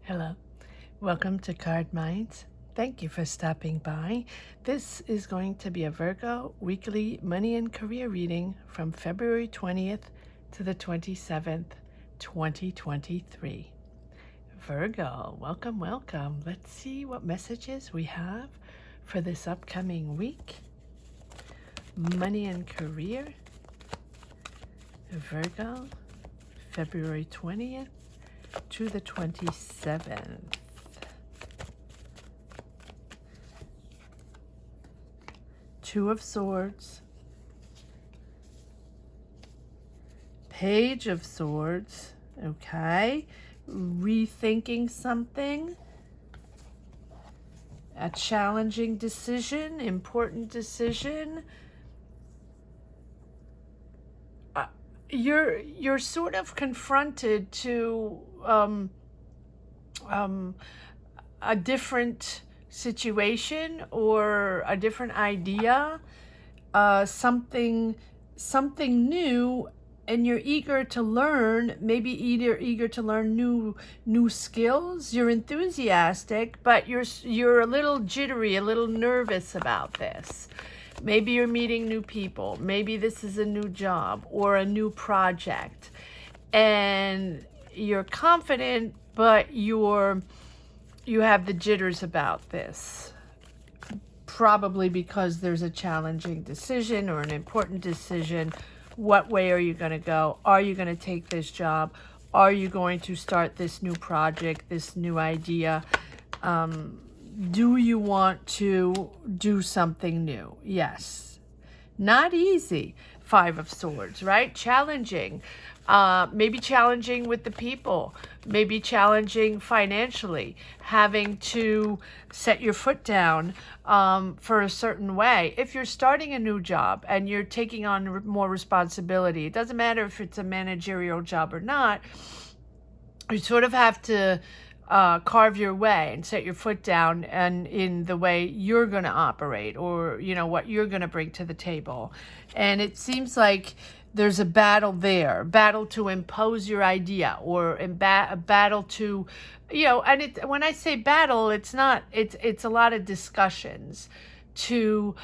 Hello, welcome to Card Minds. Thank you for stopping by. This is going to be a Virgo weekly money and career reading from February 20th to the 27th, 2023. Virgo, welcome, welcome. Let's see what messages we have for this upcoming week. Money and career, Virgo, February 20th to the 27th. Two of Swords, Page of Swords, okay, rethinking something, a challenging decision, important decision. You're sort of confronted to a different situation or a different idea, something new, and you're eager to learn. Maybe eager to learn new skills. You're enthusiastic, but you're a little jittery, a little nervous about this. Maybe you're meeting new people. Maybe this is a new job or a new project. And you're confident, but you have the jitters about this. Probably because there's a challenging decision or an important decision. What way are you going to go? Are you going to take this job? Are you going to start this new project, this new idea? Do you want to do something new? Yes. Not easy. Five of Swords, right? Challenging. Maybe challenging with the people. Maybe challenging financially. Having to set your foot down for a certain way. If you're starting a new job and you're taking on more responsibility, it doesn't matter if it's a managerial job or not, you sort of have to carve your way and set your foot down and in the way you're going to operate, or what you're going to bring to the table. And it seems like there's a battle there, battle to impose your idea, or a battle to, and when I say battle, it's a lot of discussions to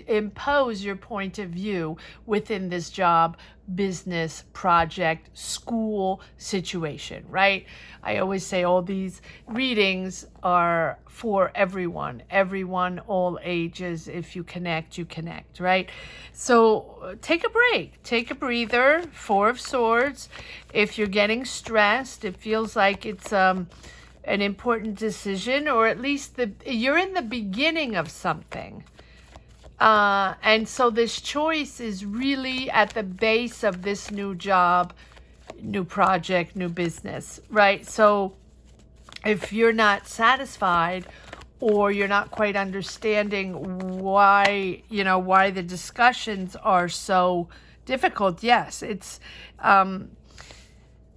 impose your point of view within this job, business, project, school situation, right? I always say all these readings are for everyone, all ages. If you connect, you connect, right? So take a break, take a breather. Four of Swords. If you're getting stressed, it feels like it's an important decision, or at least you're in the beginning of something. And so this choice is really at the base of this new job, new project, new business, right? So if you're not satisfied, or you're not quite understanding why the discussions are so difficult, yes, it's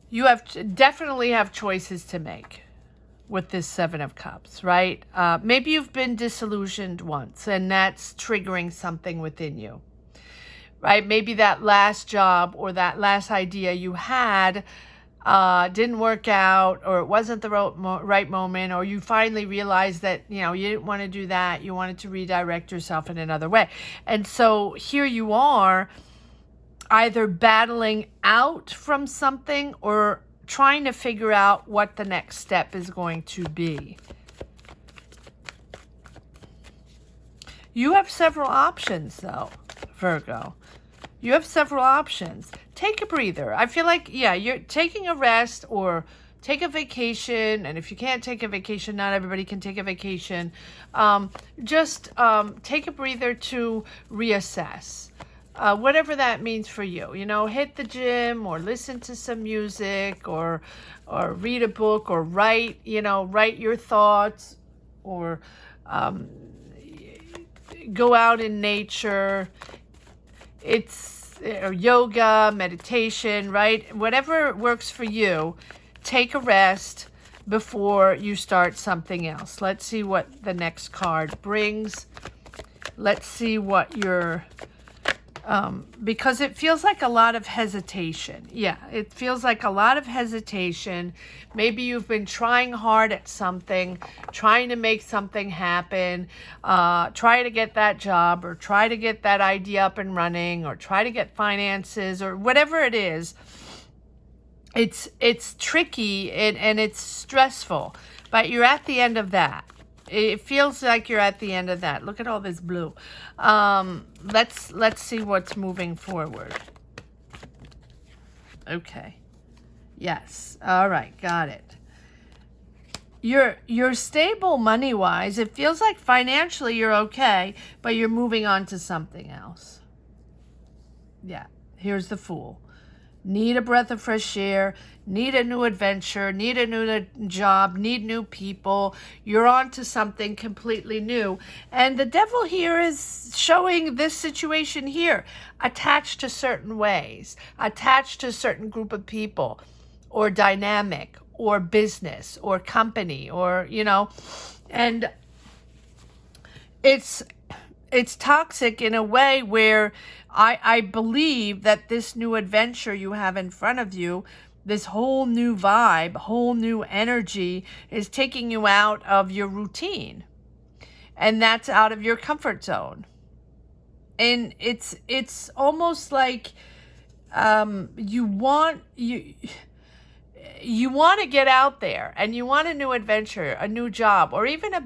you definitely have choices to make with this Seven of Cups, right? Maybe you've been disillusioned once, and that's triggering something within you, right? Maybe that last job or that last idea you had didn't work out, or it wasn't the right moment, or you finally realized that, you didn't want to do that. You wanted to redirect yourself in another way. And so here you are, either battling out from something or trying to figure out what the next step is going to be. You have several options, though, Virgo. You have several options. Take a breather. I feel like, you're taking a rest or take a vacation. And if you can't take a vacation, not everybody can take a vacation. Just take a breather to reassess. Whatever that means for you, hit the gym, or listen to some music, or read a book, or write your thoughts, or go out in nature. It's yoga, meditation, right? Whatever works for you, take a rest before you start something else. Let's see what the next card brings. Let's see what your Because it feels like a lot of hesitation. Yeah, it feels like a lot of hesitation. Maybe you've been trying hard at something, trying to make something happen, try to get that job, or try to get that idea up and running, or try to get finances, or whatever it is. It's tricky and it's stressful, but you're at the end of that. It feels like you're at the end of that. Look at all this blue. Let's see what's moving forward. Okay. Yes. All right. Got it. You're stable money-wise. It feels like financially you're okay, but you're moving on to something else. Yeah. Here's the Fool. Need a breath of fresh air, need a new adventure, need a new job, need new people. You're on to something completely new. And the Devil here is showing this situation here, attached to certain ways, attached to a certain group of people, or dynamic, or business, or company, or, and it's toxic in a way where I believe that this new adventure you have in front of you, this whole new vibe, whole new energy, is taking you out of your routine. And that's out of your comfort zone. And it's almost like you want to get out there, and you want a new adventure, a new job, or even a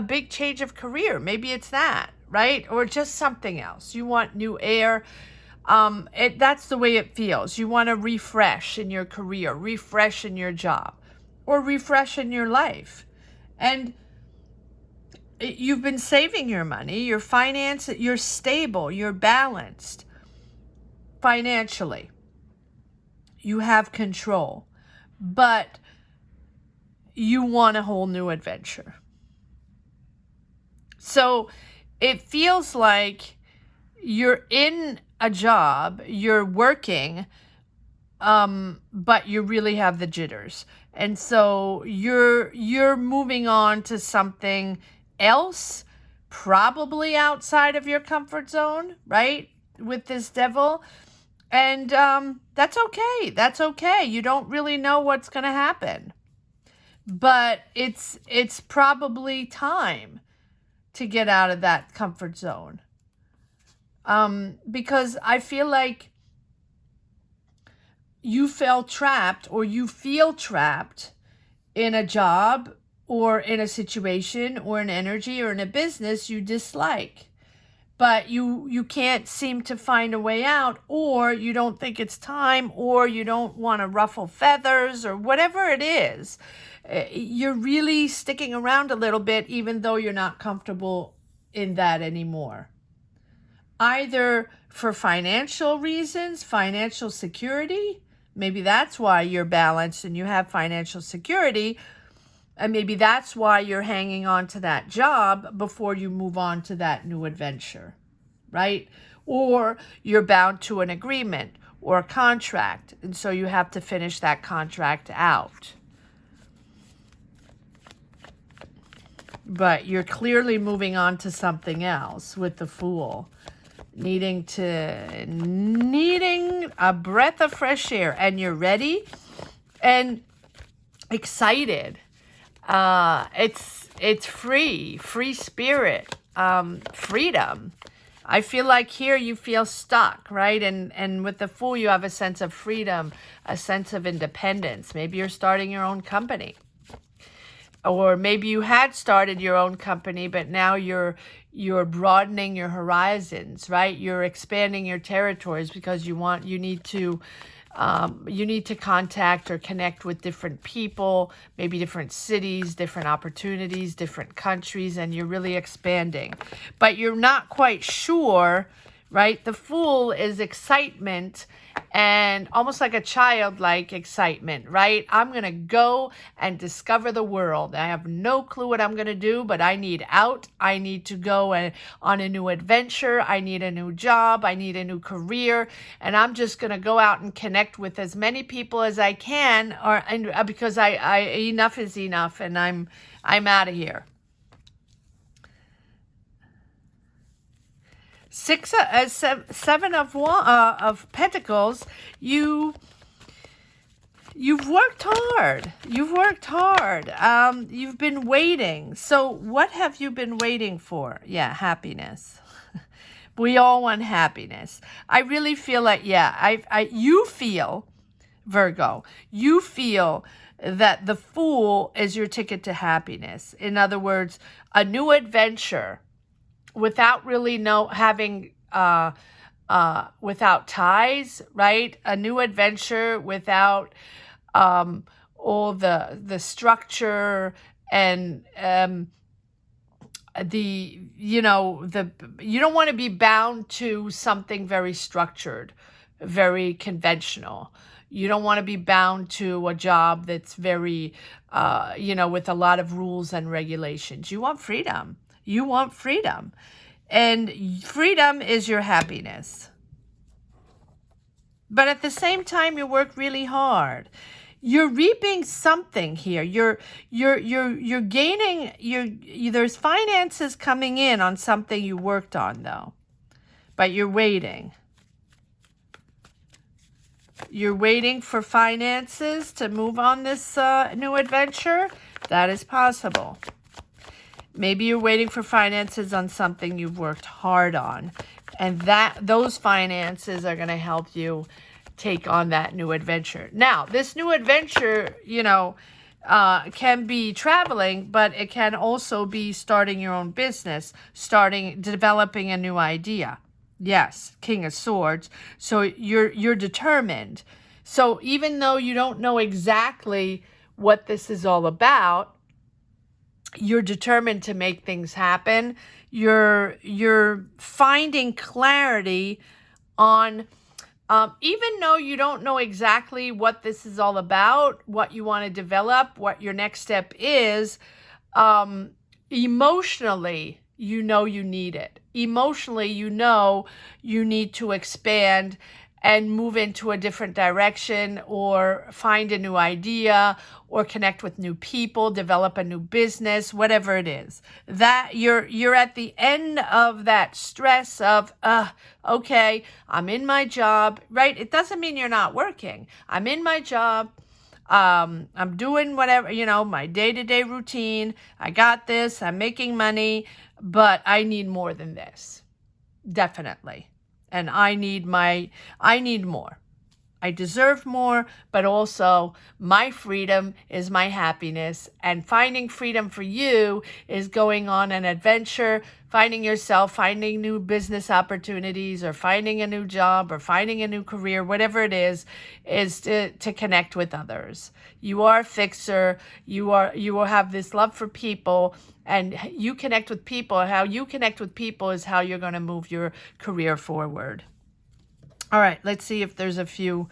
big change of career. Maybe it's that, right? Or just something else. You want new air. That's the way it feels. You want to refresh in your career, refresh in your job, or refresh in your life. And you've been saving your money, your finance, you're stable, you're balanced financially. You have control, but you want a whole new adventure. So it feels like you're in a job, you're working, but you really have the jitters. And so you're moving on to something else, probably outside of your comfort zone, right? With this Devil. And that's okay. That's okay. You don't really know what's going to happen. But it's probably time to get out of that comfort zone. Because I feel like you felt trapped, or you feel trapped in a job, or in a situation, or an energy, or in a business you dislike. But you can't seem to find a way out, or you don't think it's time, or you don't want to ruffle feathers, or whatever it is. You're really sticking around a little bit, even though you're not comfortable in that anymore. Either for financial reasons, financial security. Maybe that's why you're balanced and you have financial security. And maybe that's why you're hanging on to that job before you move on to that new adventure, right? Or you're bound to an agreement or a contract, and so you have to finish that contract out. But you're clearly moving on to something else with the Fool. Needing a breath of fresh air, and you're ready and excited. It's free spirit, freedom. I feel like here you feel stuck, right? And with the Fool, you have a sense of freedom, a sense of independence. Maybe you're starting your own company. Or maybe you had started your own company, but now you're broadening your horizons, right? You're expanding your territories because you need to contact or connect with different people, maybe different cities, different opportunities, different countries, and you're really expanding. But you're not quite sure, right? The Fool is excitement, and almost like a childlike excitement, right? I'm going to go and discover the world. I have no clue what I'm going to do, but I need out. I need to go on a new adventure. I need a new job. I need a new career. And I'm just going to go out and connect with as many people as I can, because I enough is enough, and I'm out of here. Seven of Pentacles. You've worked hard. You've worked hard. You've been waiting. So what have you been waiting for? Yeah, happiness. We all want happiness. I really feel like, yeah, you feel, Virgo, you feel that the Fool is your ticket to happiness. In other words, a new adventure without really having without ties, right? A new adventure without all the structure and you don't want to be bound to something very structured, very conventional. You don't want to be bound to a job that's very with a lot of rules and regulations. You want freedom. You want freedom. And freedom is your happiness. But at the same time, you work really hard. You're reaping something here. You're gaining. There's finances coming in on something you worked on, though. But you're waiting. You're waiting for finances to move on this new adventure. That is possible. Maybe you're waiting for finances on something you've worked hard on. And those finances are going to help you take on that new adventure. Now, this new adventure, can be traveling, but it can also be starting your own business, developing a new idea. Yes, King of Swords. So you're determined. So even though you don't know exactly what this is all about, you're determined to make things happen. You're finding clarity on, even though you don't know exactly what this is all about, what you want to develop, what your next step is, emotionally, you need it. Emotionally, you need to expand and move into a different direction, or find a new idea, or connect with new people, develop a new business, whatever it is. That you're at the end of that stress of, okay, I'm in my job, right? It doesn't mean you're not working. I'm in my job. I'm doing whatever, my day-to-day routine. I got this. I'm making money, but I need more than this. Definitely. And I need more. I deserve more, but also my freedom is my happiness. And finding freedom for you is going on an adventure, finding yourself, finding new business opportunities, or finding a new job, or finding a new career, whatever it is to connect with others. You are a fixer. You will have this love for people, and you connect with people. How you connect with people is how you're going to move your career forward. All right, let's see if there's a few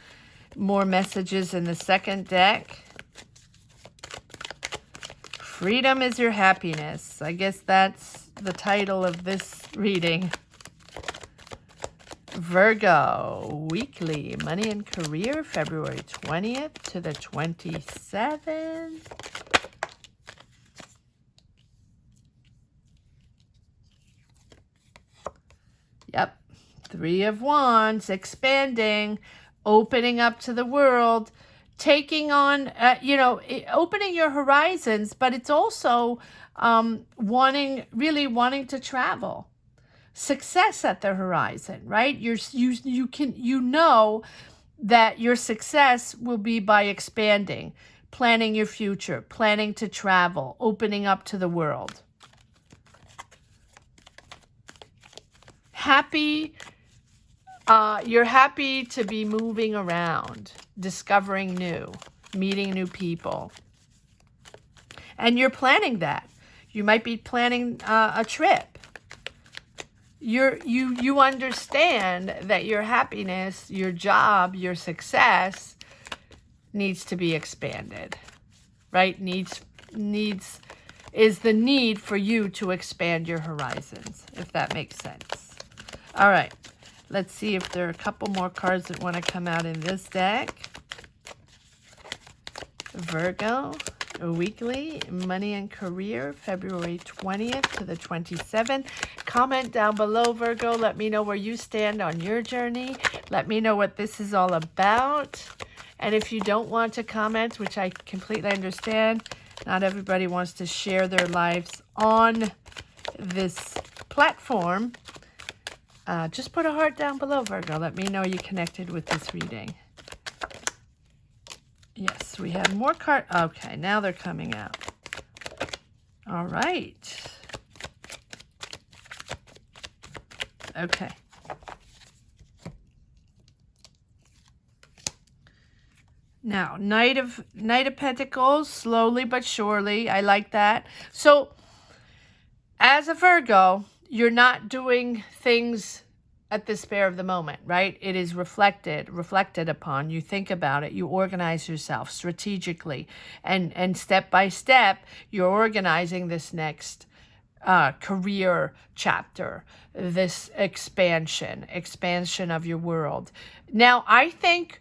more messages in the second deck. Freedom is your happiness. I guess that's the title of this reading. Virgo, weekly, money and career, February 20th to the 27th. Yep. Three of Wands, expanding, opening up to the world, taking on, opening your horizons, but it's also wanting to travel. Success at the horizon, right? You know that your success will be by expanding, planning your future, planning to travel, opening up to the world. You're happy to be moving around, discovering new, meeting new people. And you're planning that. You might be planning a trip. You understand that your happiness, your job, your success needs to be expanded, right? Is the need for you to expand your horizons, if that makes sense. All right. Let's see if there are a couple more cards that want to come out in this deck. Virgo, weekly money and career, February 20th to the 27th. Comment down below, Virgo. Let me know where you stand on your journey. Let me know what this is all about. And if you don't want to comment, which I completely understand, not everybody wants to share their lives on this platform, just put a heart down below, Virgo. Let me know you connected with this reading. Yes, we have more cards. Okay, now they're coming out. All right. Okay. Now, Knight of Pentacles, slowly but surely. I like that. So, as a Virgo, you're not doing things at the spur of the moment, right? It is reflected upon. You think about it. You organize yourself strategically. And step by step, you're organizing this next career chapter, this expansion of your world. Now, I think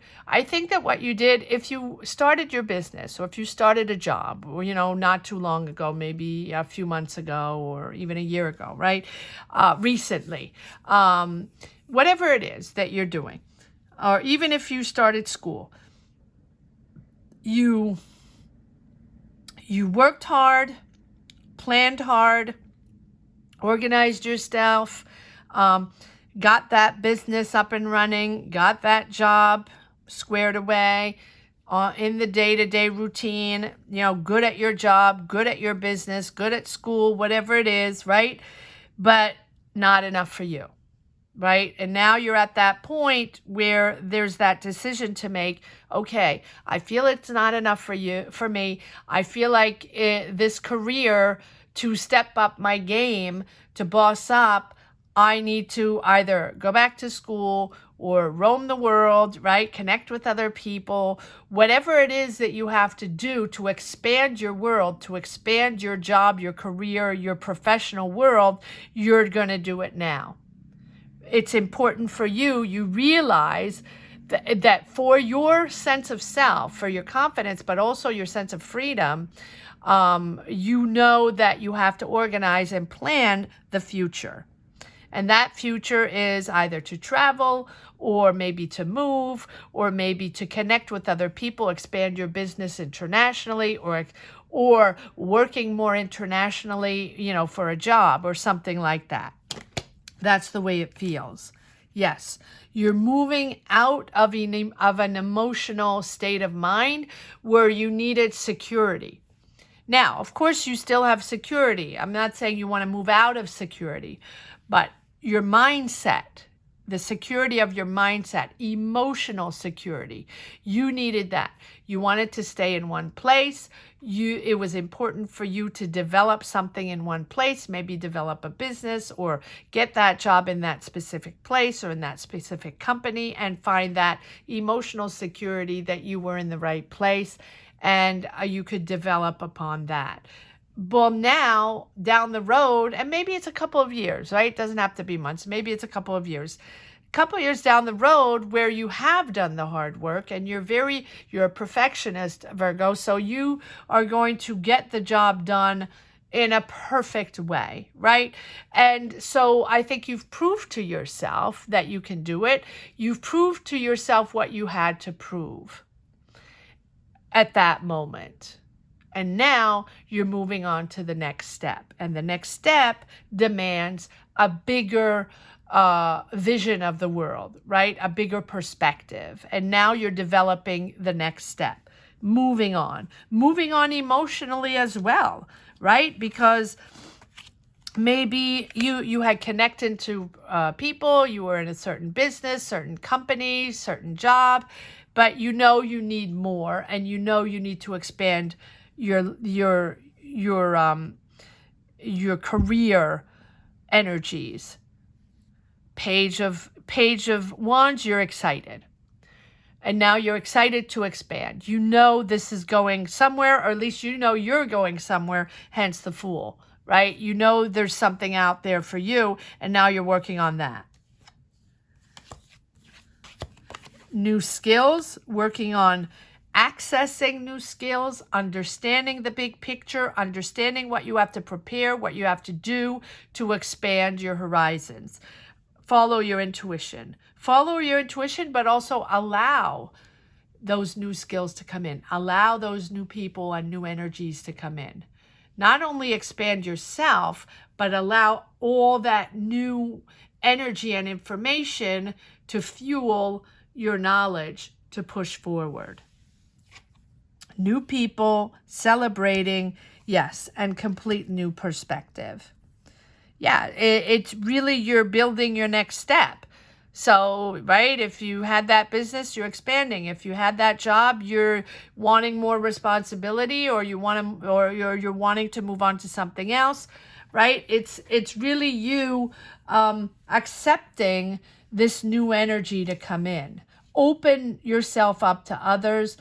that what you did, if you started your business or if you started a job, or, you know, not too long ago, maybe a few months ago or even a year ago, right? Recently, whatever it is that you're doing, or even if you started school, you worked hard, planned hard, organized yourself, got that business up and running, got that job squared away, in the day-to-day routine, you know, good at your job, good at your business, good at school, whatever it is, right? But not enough for you, right? And now you're at that point where there's that decision to make. Okay, I feel it's not enough for me. I feel like this career, to step up my game, to boss up, I need to either go back to school or roam the world, right? Connect with other people, whatever it is that you have to do to expand your world, to expand your job, your career, your professional world, you're going to do it now. It's important for you. You realize that for your sense of self, for your confidence, but also your sense of freedom, you know that you have to organize and plan the future. And that future is either to travel, or maybe to move, or maybe to connect with other people, expand your business internationally, or working more internationally, you know, for a job or something like that. That's the way it feels. Yes, you're moving out of an emotional state of mind where you needed security. Now, of course, you still have security. I'm not saying you want to move out of security, but your mindset, the security of your mindset, emotional security, you needed that. You wanted to stay in one place. It was important for you to develop something in one place, maybe develop a business or get that job in that specific place or in that specific company, and find that emotional security that you were in the right place, and you could develop upon that. Well, now down the road, and maybe it's a couple of years, right? It doesn't have to be months. Maybe it's a couple of years. Couple of years down the road where you have done the hard work and you're a perfectionist, Virgo, so you are going to get the job done in a perfect way, right? And so I think you've proved to yourself that you can do it. You've proved to yourself what you had to prove at that moment. And now you're moving on to the next step. And the next step demands a bigger vision of the world, right? A bigger perspective. And now you're developing the next step. Moving on emotionally as well, right? Because maybe you had connected to people, you were in a certain business, certain company, certain job, but you know you need more, and you know you need to expand your career energies. Page of Wands, you're excited. And now you're excited to expand. You know this is going somewhere, or at least you know you're going somewhere, hence the Fool, right? You know there's something out there for you, and now you're working on that. New skills, working on accessing new skills, understanding the big picture, understanding what you have to prepare, what you have to do to expand your horizons. Follow your intuition. Follow your intuition, but also allow those new skills to come in. Allow those new people and new energies to come in. Not only expand yourself, but allow all that new energy and information to fuel your knowledge to push forward. New people, celebrating, yes, and complete new perspective. Yeah, it's really you're building your next step. So, right, if you had that business, you're expanding. If you had that job, you're wanting more responsibility, or you're wanting to move on to something else, right? It's really you accepting this new energy to come in. Open yourself up to others.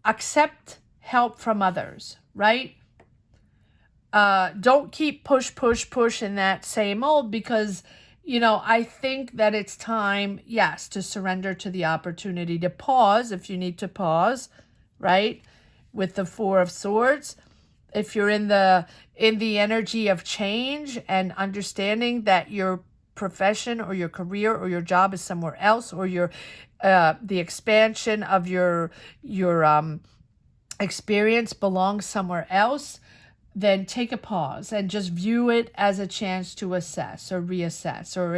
Accept help from others, right? Don't keep push in that same old, because, I think that it's time, yes, to surrender to the opportunity to pause if you need to pause, right? With the Four of Swords. If you're in the energy of change and understanding that your profession or your career or your job is somewhere else, or the expansion of your experience belongs somewhere else, then take a pause and just view it as a chance to assess or reassess or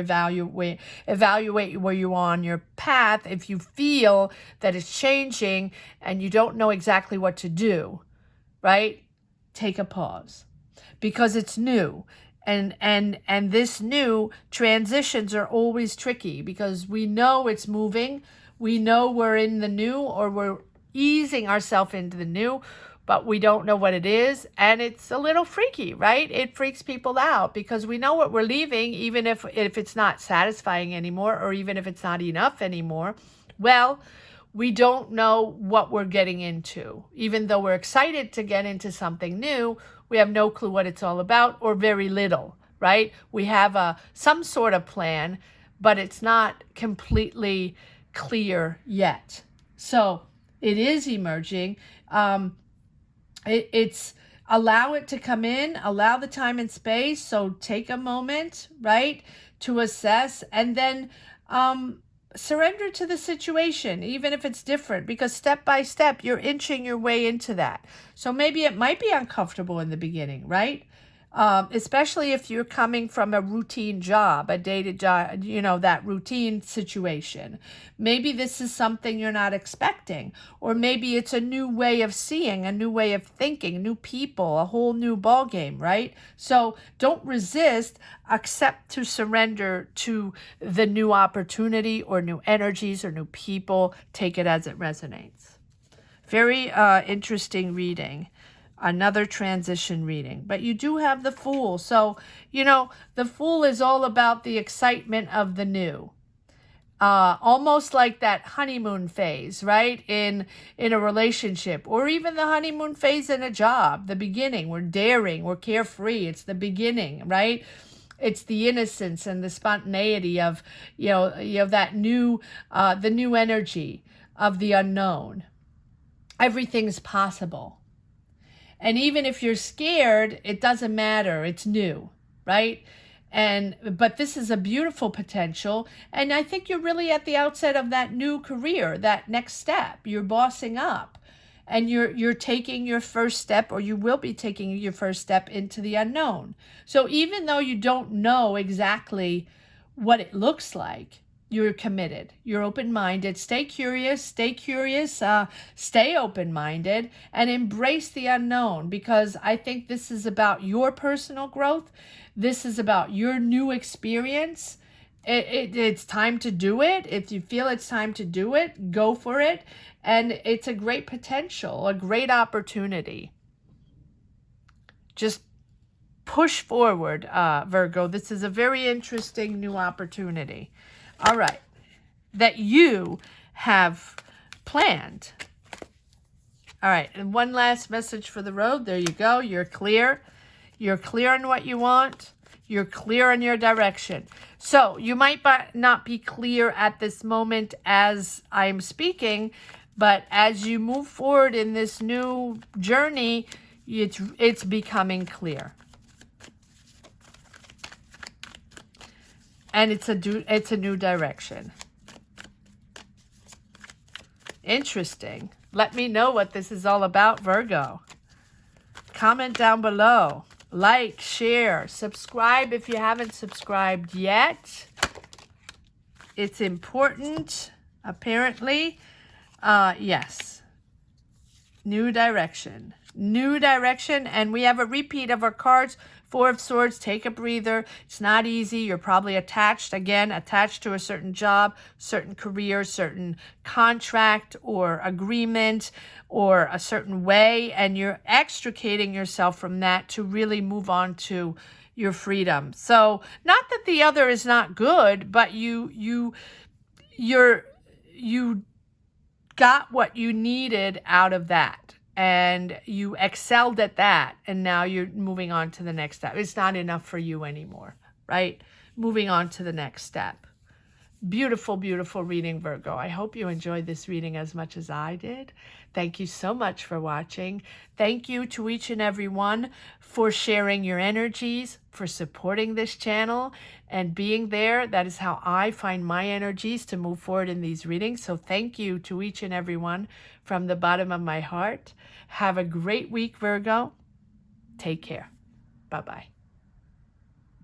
evaluate where you are on your path. If you feel that it's changing and you don't know exactly what to do, right? Take a pause, because it's new. And this new transitions are always tricky, because we know it's moving. We know we're in the new, or we're easing ourselves into the new, but we don't know what it is. And it's a little freaky, right? It freaks people out, because we know what we're leaving, even if it's not satisfying anymore, or even if it's not enough anymore. Well, we don't know what we're getting into. Even though we're excited to get into something new, we have no clue what it's all about, or very little, right? We have some sort of plan, but it's not completely clear yet. So it is emerging. It's allow it to come in, allow the time and space. So take a moment, right, to assess, and then surrender to the situation, even if it's different, because step by step, you're inching your way into that. So maybe it might be uncomfortable in the beginning, right? Especially if you're coming from a routine job, a dated job, that routine situation. Maybe this is something you're not expecting, or maybe it's a new way of seeing, a new way of thinking, new people, a whole new ball game, right? So don't resist, accept to surrender to the new opportunity or new energies or new people. Take it as it resonates. Very interesting reading. Another transition reading. But you do have the Fool. So, the Fool is all about the excitement of the new. Almost like that honeymoon phase, right? In a relationship, or even the honeymoon phase in a job, the beginning. We're daring, we're carefree. It's the beginning, right? It's the innocence and the spontaneity of, that new, the new energy of the unknown. Everything's possible. And even if you're scared, it doesn't matter. It's new, right? But this is a beautiful potential. And I think you're really at the outset of that new career, that next step. You're bossing up, and you're taking your first step, or you will be taking your first step into the unknown. So even though you don't know exactly what it looks like, you're committed, you're open-minded. Stay curious, stay open-minded, and embrace the unknown, because I think this is about your personal growth. This is about your new experience. It's time to do it. If you feel it's time to do it, go for it. And it's a great potential, a great opportunity. Just push forward, Virgo. This is a very interesting new opportunity. All right, that you have planned. All right, and one last message for the road. There you go. You're clear. You're clear on what you want. You're clear on your direction. So you might not be clear at this moment as I'm speaking, but as you move forward in this new journey, it's becoming clear. And it's a new direction. Interesting. Let me know what this is all about, Virgo. Comment down below. Like, share, subscribe if you haven't subscribed yet. It's important, apparently. Yes. New direction. New direction. And we have a repeat of our cards. Four of Swords, take a breather. It's not easy. You're probably attached to a certain job, certain career, certain contract or agreement or a certain way. And you're extricating yourself from that to really move on to your freedom. So not that the other is not good, but you got what you needed out of that. And you excelled at that, and now you're moving on to the next step. It's not enough for you anymore, right? Moving on to the next step. Beautiful, beautiful reading, Virgo. I hope you enjoyed this reading as much as I did. Thank you so much for watching. Thank you to each and every one for sharing your energies, for supporting this channel and being there. That is how I find my energies to move forward in these readings. So thank you to each and every one from the bottom of my heart. Have a great week, Virgo. Take care. Bye-bye.